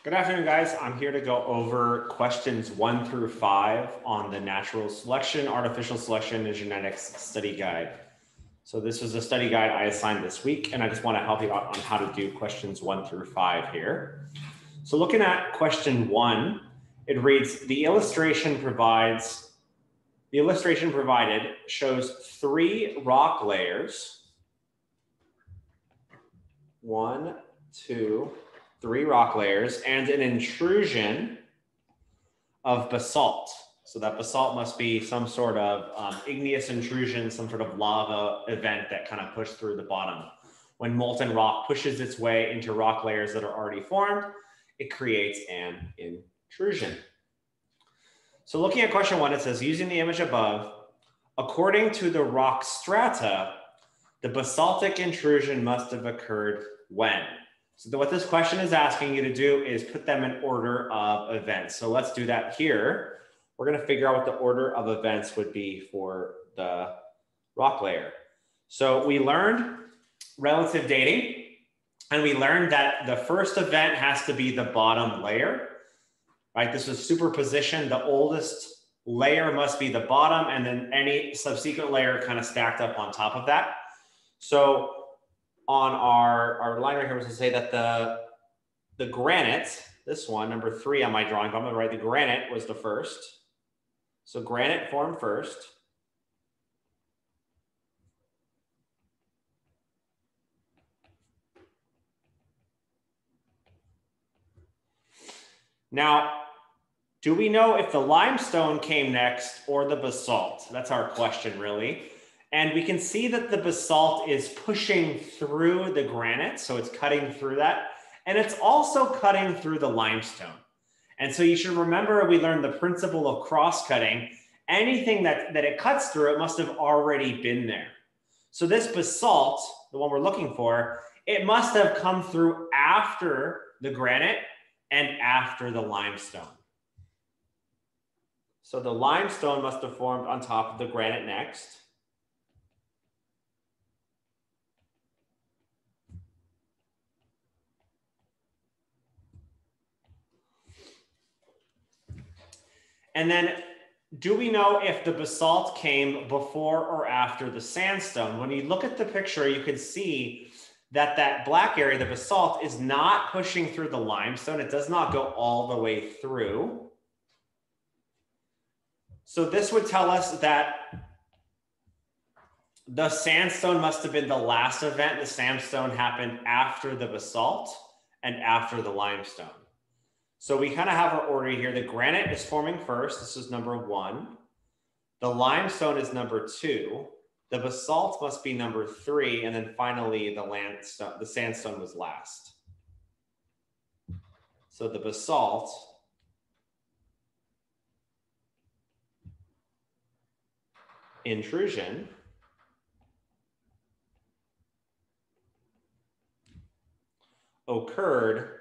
Good afternoon, guys. I'm here to go over questions 1 through 5 on the Natural Selection, Artificial Selection, and Genetics study guide. So this was a study guide I assigned this week, and I just want to help you out on how to do questions 1 through 5 here. So looking at question 1, it reads, the illustration provided shows 3 rock layers. 1, 2, 3 rock layers and an intrusion of basalt. So that basalt must be some sort of igneous intrusion, some sort of lava event that kind of pushed through the bottom. When molten rock pushes its way into rock layers that are already formed, it creates an intrusion. So looking at question 1, it says, using the image above, according to the rock strata, the basaltic intrusion must have occurred when? So what this question is asking you to do is put them in order of events. So let's do that here. We're going to figure out what the order of events would be for the rock layer. So we learned relative dating, and we learned that the first event has to be the bottom layer, right? This is superposition. The oldest layer must be the bottom, and then any subsequent layer kind of stacked up on top of that. So on our line right here was to say that the granite, this one, number 3 on my drawing, but I'm going to write the granite was the first. So granite formed first. Now, do we know if the limestone came next or the basalt? That's our question, really. And we can see that the basalt is pushing through the granite, so it's cutting through that. And it's also cutting through the limestone. And so you should remember we learned the principle of cross-cutting. Anything that it cuts through, it must have already been there. So this basalt, the one we're looking for, it must have come through after the granite and after the limestone. So the limestone must have formed on top of the granite next. And then do we know if the basalt came before or after the sandstone? When you look at the picture, you can see that that black area, the basalt, is not pushing through the limestone. It does not go all the way through. So this would tell us that the sandstone must have been the last event. The sandstone happened after the basalt and after the limestone. So we kind of have our order here. The granite is forming first. This is number 1. The limestone is number 2. The basalt must be number 3. And then finally, the sandstone was last. So the basalt intrusion occurred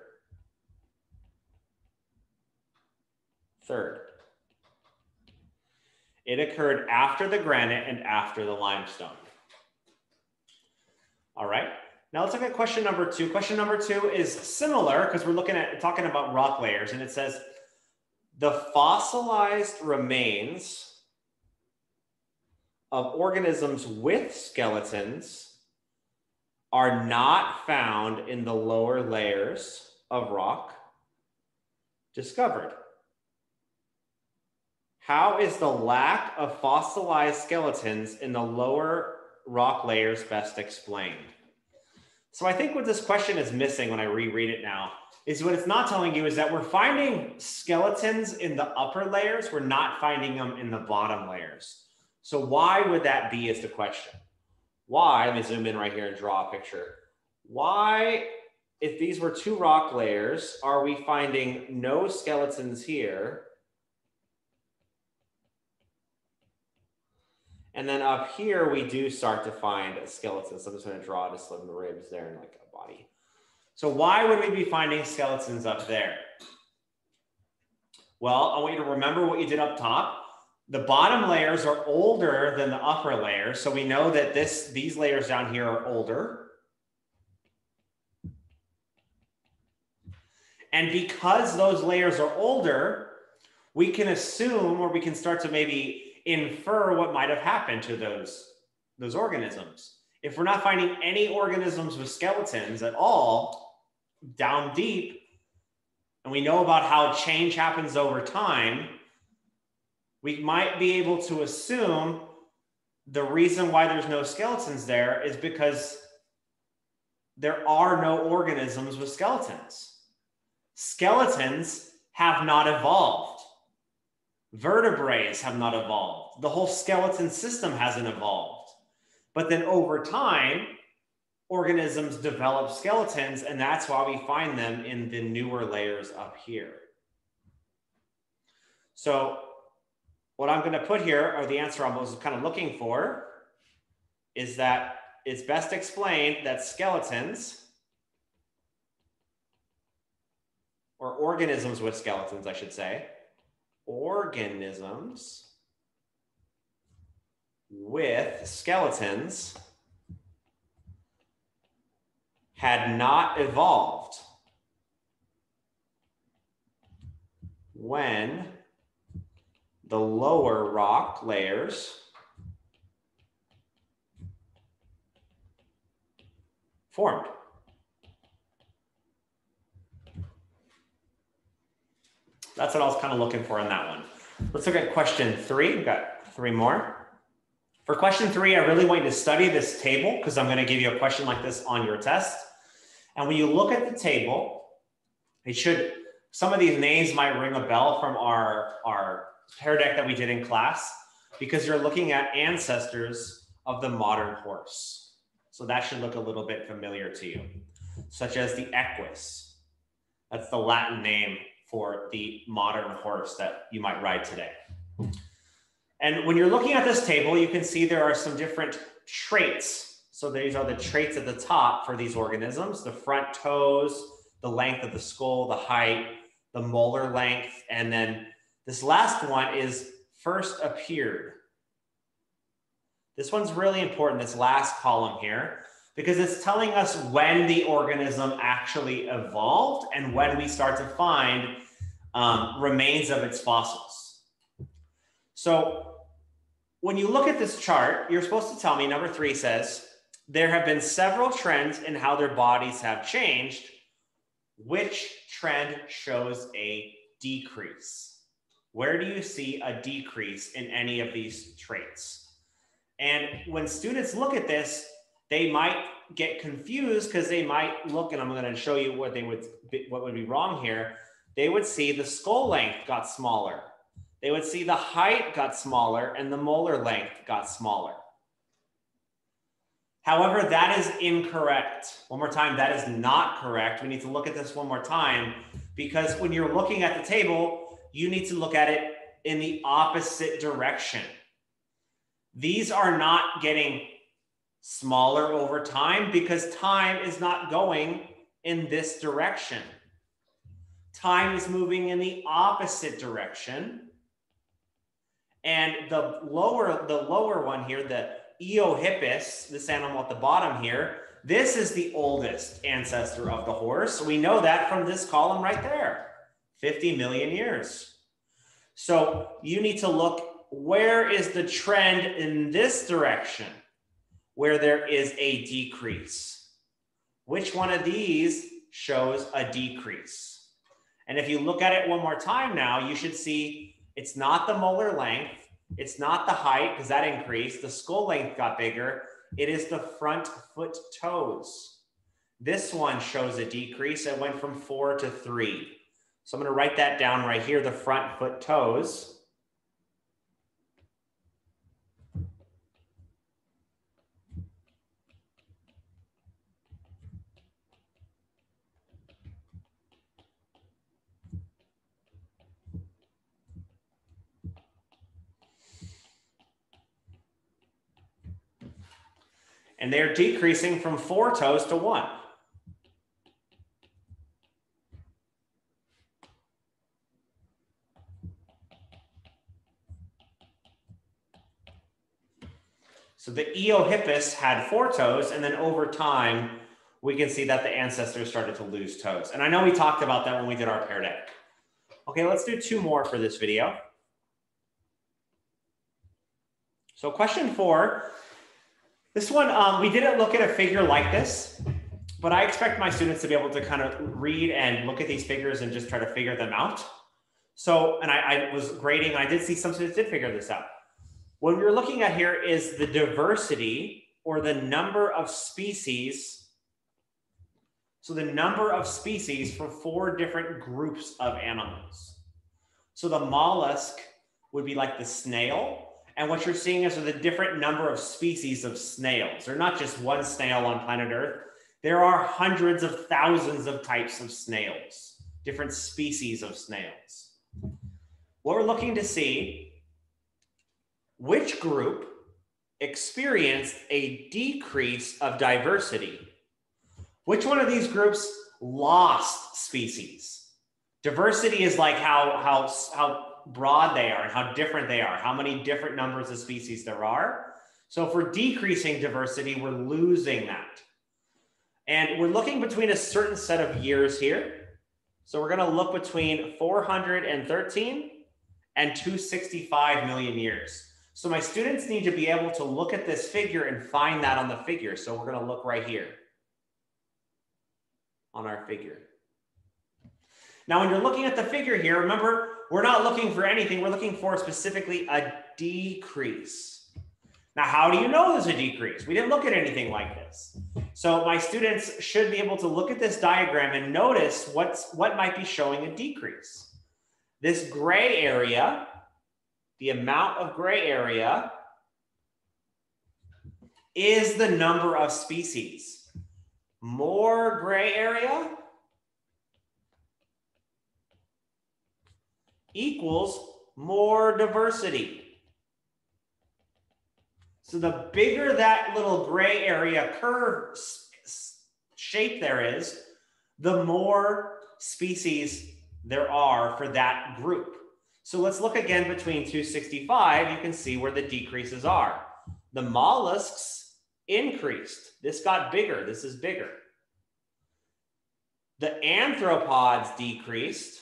third. It occurred after the granite and after the limestone. All right. Now let's look at question number 2. Question number 2 is similar because we're talking about rock layers, and it says the fossilized remains of organisms with skeletons are not found in the lower layers of rock discovered. How is the lack of fossilized skeletons in the lower rock layers best explained? So I think what this question is missing when I reread it now is what it's not telling you is that we're finding skeletons in the upper layers. We're not finding them in the bottom layers. So why would that be is the question. Why, let me zoom in right here and draw a picture. Why, if these were 2 rock layers, are we finding no skeletons here? And then up here, we do start to find a skeleton. So I'm just going to draw just some ribs there and like a body. So why would we be finding skeletons up there? Well, I want you to remember what you did up top. The bottom layers are older than the upper layers. So we know that these layers down here are older. And because those layers are older, we can assume, or we can start to maybe infer what might have happened to those organisms. If we're not finding any organisms with skeletons at all down deep, and we know about how change happens over time, we might be able to assume the reason why there's no skeletons there is because there are no organisms with skeletons. Skeletons have not evolved. Vertebrae have not evolved. The whole skeleton system hasn't evolved. But then over time, organisms develop skeletons, and that's why we find them in the newer layers up here. So what I'm going to put here, or the answer I was kind of looking for, is that it's best explained that skeletons, or organisms with skeletons, I should say, organisms with skeletons had not evolved when the lower rock layers formed. That's what I was kind of looking for in that one. Let's look at question 3. We've got 3 more. For question 3, I really want you to study this table because I'm going to give you a question like this on your test. And when you look at the table, it should, some of these names might ring a bell from our pair deck that we did in class, because you're looking at ancestors of the modern horse. So that should look a little bit familiar to you, such as the equus. That's the Latin name for the modern horse that you might ride today. And when you're looking at this table, you can see there are some different traits. So these are the traits at the top for these organisms: the front toes, the length of the skull, the height, the molar length, and then this last one is first appeared. This one's really important, this last column here, because it's telling us when the organism actually evolved and when we start to find remains of its fossils. So when you look at this chart, you're supposed to tell me, number 3 says, there have been several trends in how their bodies have changed. Which trend shows a decrease? Where do you see a decrease in any of these traits? And when students look at this, they might get confused because they might look, and I'm going to show you what would be wrong here. They would see the skull length got smaller. They would see the height got smaller and the molar length got smaller. However, that is incorrect. One more time, that is not correct. We need to look at this one more time, because when you're looking at the table, you need to look at it in the opposite direction. These are not getting smaller over time because time is not going in this direction. Time is moving in the opposite direction. And the lower one here, the Eohippus, this animal at the bottom here, this is the oldest ancestor of the horse. We know that from this column right there, 50 million years. So you need to look, where is the trend in this direction where there is a decrease? Which one of these shows a decrease? And if you look at it one more time now, you should see it's not the molar length. It's not the height, because that increased. The skull length got bigger. It is the front foot toes. This one shows a decrease. It went from 4 to 3. So I'm going to write that down right here, the front foot toes. And they're decreasing from 4 toes to 1. So the Eohippus had 4 toes, and then over time, we can see that the ancestors started to lose toes. And I know we talked about that when we did our paired egg. Okay, let's do 2 more for this video. So question 4, this one, we didn't look at a figure like this, but I expect my students to be able to kind of read and look at these figures and just try to figure them out. So, and I was grading, and I did see some students did figure this out. What we're looking at here is the diversity or the number of species. So the number of species for 4 different groups of animals. So the mollusk would be like the snail. And what you're seeing is the different number of species of snails. They're not just one snail on planet Earth. There are hundreds of thousands of types of snails, different species of snails. What we're looking to see, which group experienced a decrease of diversity? Which one of these groups lost species? Diversity is like how broad they are and how different they are, how many different numbers of species there are. So if we're decreasing diversity, we're losing that. And we're looking between a certain set of years here. So we're going to look between 413 and 265 million years. So my students need to be able to look at this figure and find that on the figure. So we're going to look right here on our figure. Now, when you're looking at the figure here, remember, we're not looking for anything. We're looking for specifically a decrease. Now, how do you know there's a decrease? We didn't look at anything like this. So my students should be able to look at this diagram and notice what might be showing a decrease. This gray area, the amount of gray area, is the number of species. More gray area equals more diversity. So the bigger that little gray area curve shape there is, the more species there are for that group. So let's look again between 265. You can see where the decreases are. The mollusks increased. This got bigger. This is bigger. The anthropods decreased.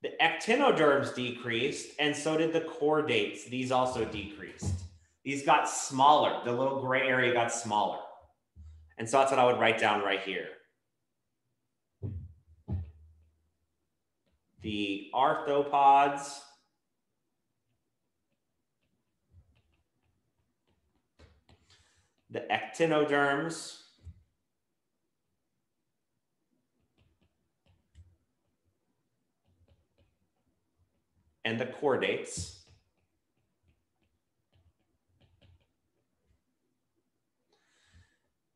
The ectenoderms decreased, and so did the chordates. These also decreased. These got smaller. The little gray area got smaller. And so that's what I would write down right here. The arthropods the ectenoderms and the chordates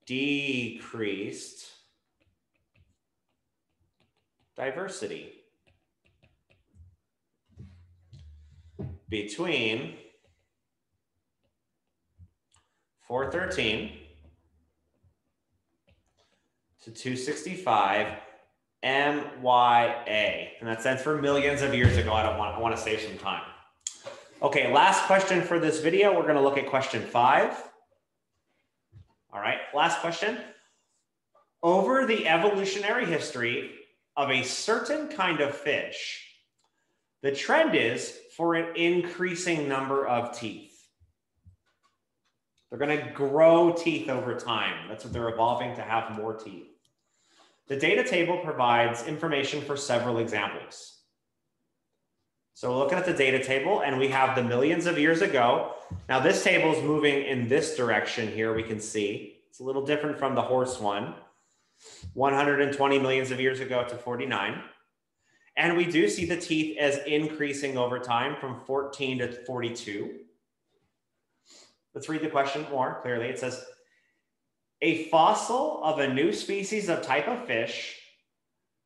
decreased diversity between 413 to 265 MYA, and that stands for millions of years ago. I want to save some time. Okay, last question for this video. We're going to look at question 5. All right, last question. Over the evolutionary history of a certain kind of fish, the trend is for an increasing number of teeth. They're going to grow teeth over time. That's what they're evolving to have more teeth. The data table provides information for several examples. So we're looking at the data table and we have the millions of years ago. Now this table is moving in this direction here, we can see. It's a little different from the horse one. 120 millions of years ago to 49. And we do see the teeth as increasing over time from 14 to 42. Let's read the question more clearly. It says, a fossil of a new species of type of fish,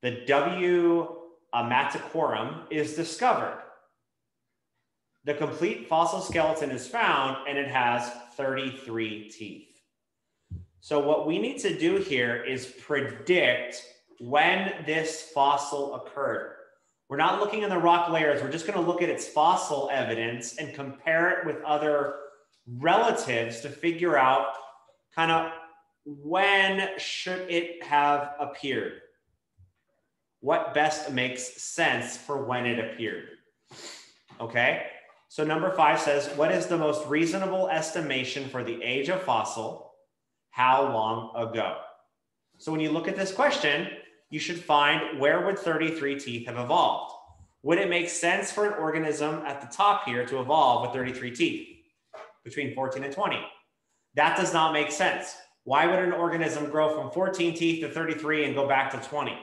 the W. maticorum, is discovered. The complete fossil skeleton is found and it has 33 teeth. So what we need to do here is predict when this fossil occurred. We're not looking in the rock layers. We're just going to look at its fossil evidence and compare it with other relatives to figure out kind of when should it have appeared? What best makes sense for when it appeared? Okay, so number 5 says, what is the most reasonable estimation for the age of fossil? How long ago? So when you look at this question, you should find where would 33 teeth have evolved? Would it make sense for an organism at the top here to evolve with 33 teeth between 14 and 20? That does not make sense. Why would an organism grow from 14 teeth to 33 and go back to 20?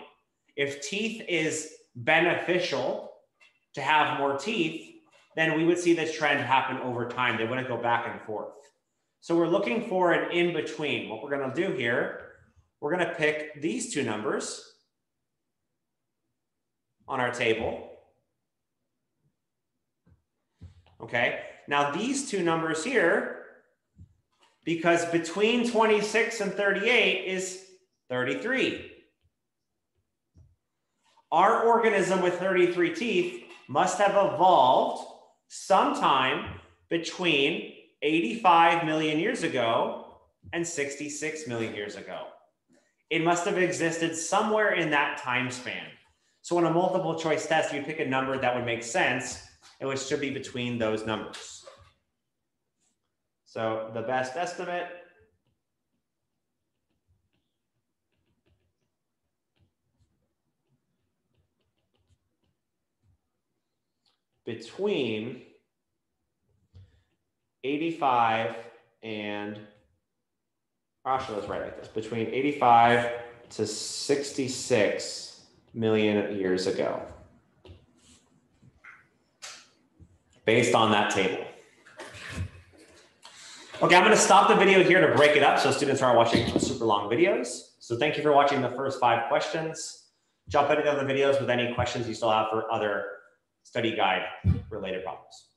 If teeth is beneficial to have more teeth, then we would see this trend happen over time. They wouldn't go back and forth. So we're looking for an in-between. What we're going to do here, we're going to pick these two numbers on our table. Okay, now these two numbers here, because between 26 and 38 is 33. Our organism with 33 teeth must have evolved sometime between 85 million years ago and 66 million years ago. It must have existed somewhere in that time span. So in a multiple choice test, you pick a number that would make sense, and which should be between those numbers. So the best estimate between 85 and, actually let's write it like this, between 85 to 66 million years ago, based on that table. Okay, I'm going to stop the video here to break it up so students aren't watching super long videos. So thank you for watching the first 5 questions. Jump into the other videos with any questions you still have for other study guide related problems.